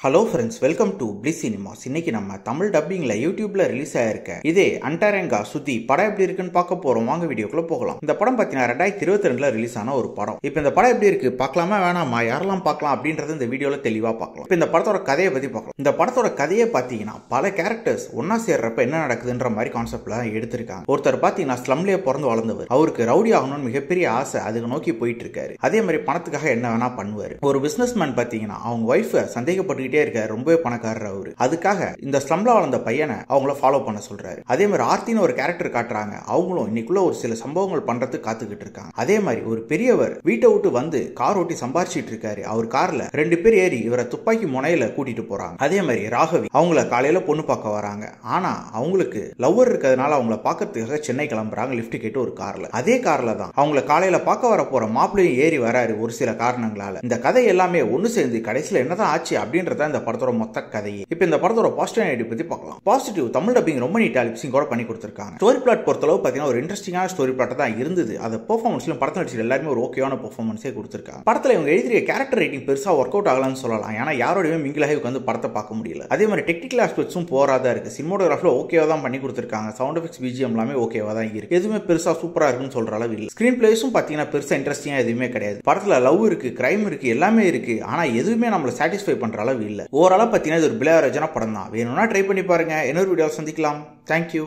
Hello friends, welcome to bliss cinemas. இன்னைக்கு நம்ம தமிழ் டப்பிங்ல யூடியூப்ல ரிலீஸ் ஆயிருக்க இதே அண்டாரங்கா சுத்தி படம் எப்படி இருக்குன்னு பார்க்க போறோம். வாங்க வீடியோக்குள்ள போகலாம். இந்த படம் பார்த்தீங்கன்னா 2022ல ரிலீஸ் ஆன ஒரு படம். இப்போ இந்த படம் எப்படி இருக்கு, பார்க்கலாமா வேணாமா, யாரெல்லாம் பார்க்கலாம் அப்படின்றது இந்த வீடியோல தெளிவா பார்க்கலாம். இப்போ இந்த படத்தோட கதையை பத்தி பார்க்கலாம். இந்த படத்தோட கதையை பார்த்தீங்கன்னா பல கேரக்டர்ஸ் ஒன்னா சேர்றப்ப என்ன நடக்குதுன்ற மாதிரி கான்செப்ட்ல எடுத்திருக்காங்க. ஒருத்தர் பார்த்தீங்கன்னா ஸ்லம்லயே பிறந்து வளர்ந்தவர், அவருக்கு ரவுடி ஆகணும்னு மிகப்பெரிய ஆசை, அதுக்கு நோக்கி போயிட்டு இருக்காரு. அதே மாதிரி பணத்துக்காக என்ன வேணா பண்ணுவாரு. ஒரு பிசினஸ் மேன் பார்த்தீங்கன்னா அவங்க ஒய்ஃப் சந்தேகப்பட்டு இருக்காரு, ரொம்பவே பணக்காரர் அவரு. அதுக்காக இந்த ஸ்லம்ல வளர்ந்த பையனை அவங்கள ஃபாலோ பண்ண சொல்றாரு. அதே மாதிரி ஆர்த்தின்னு ஒரு கேரக்டர் காட்டுறாங்க. அவங்களும் இன்னைக்குள்ள ஒரு சில சம்பவங்கள் பண்றதுக்கு காத்துக்கிட்டு இருக்காங்க. அதே மாதிரி ஒரு பெரியவர் வீட்டை விட்டு வந்து கார் ஓட்டி சம்பாரிச்சிட்டு இருக்காரு. அவர் கார்ல 2 பேர் ஏறி இவரை துப்பாக்கி முனையில கூட்டிட்டு போறாங்க. அதே மாதிரி ராகவி அவங்கள காலையில பொண்ணு பார்க்க வராங்க. ஆனா அவங்களுக்கு லவ்வர் இருக்கிறதுனால அவங்கள பார்க்கறதுக்காக சென்னை கிளம்புறாங்க லிஃப்ட் கேட்டு ஒரு கார்ல. அதே கார்ல தான் அவங்கள காலையில பார்க்க வர போற மாப்பிள்ளையும் ஏறி வராரு ஒரு சில காரணங்களால. இந்த கதை எல்லாமே ஒன்னு சேர்ந்து கடைசியில என்னதான் ஆச்சு அப்படின்றத இந்த படத்தோட மொத்த கதையே. இப்போ இந்த படத்தோட பாசிட்டிவ் ஐடி பத்தி பார்க்கலாம். பாசிட்டிவ், தமிழ் டப்பிங் ரொம்ப நீட்டா லிப்சிங் கூட பண்ணி கொடுத்திருக்காங்க. ஸ்டோரி பிளாட் பொறுத்தளவு பாத்தீங்கன்னா ஒரு இன்ட்ரெஸ்டிங்கான ஸ்டோரி பிளாட் தான் இருந்தது. அது பெர்ஃபார்மன்ஸ்லயும் படத்துல நடிச்ச எல்லாருமே ஒரு ஓகேவான பெர்ஃபார்மன்ஸே கொடுத்திருக்காங்க. படத்துல இவங்க எழுதிய கேரக்டர் ரைட்டிங் பெருசா ஒர்க் அவுட் ஆகலாம்னு சொல்லலாம். ஏன்னா யாரோடய மிங்கிலாகி உட்காந்து படத்தை பார்க்க முடியல. அதே மாதிரி டெக்னிக்கல் ஆஸ்பெக்ட்ஸும் போராதான் இருக்கு. சினிமோட்டோகிராஃபில ஓகேவா தான் பண்ணி கொடுத்திருக்காங்க. சவுண்ட் எஃபெக்ட்ஸ், பிஜிஎம் எல்லாமே ஓகேவா தான் இருக்கு. எதுவுமே பெருசா சூப்பரா இருக்குன்னு சொல்ற அளவு இல்ல. ஸ்கிரீன் பிளேஸும் பாத்தீங்கன்னா பெருசா இன்ட்ரெஸ்டிங்கா எதுவுமே கிடையாது. படத்துல லவ் இருக்கு, கிரைம் இருக்கு, எல்லாமே இருக்கு. ஆனா எதுவுமே நம்மள சாட்டிஸ்ஃபை பண்ற அளவு இல்ல. ஓவராலா பாத்தீங்கன்னா இது ஒரு பிளேவரேஜான படம் தான். வேணும்னா ட்ரை பண்ணி பாருங்க. இன்னொரு வீடியோவில் சந்திக்கலாம். தேங்க்யூ.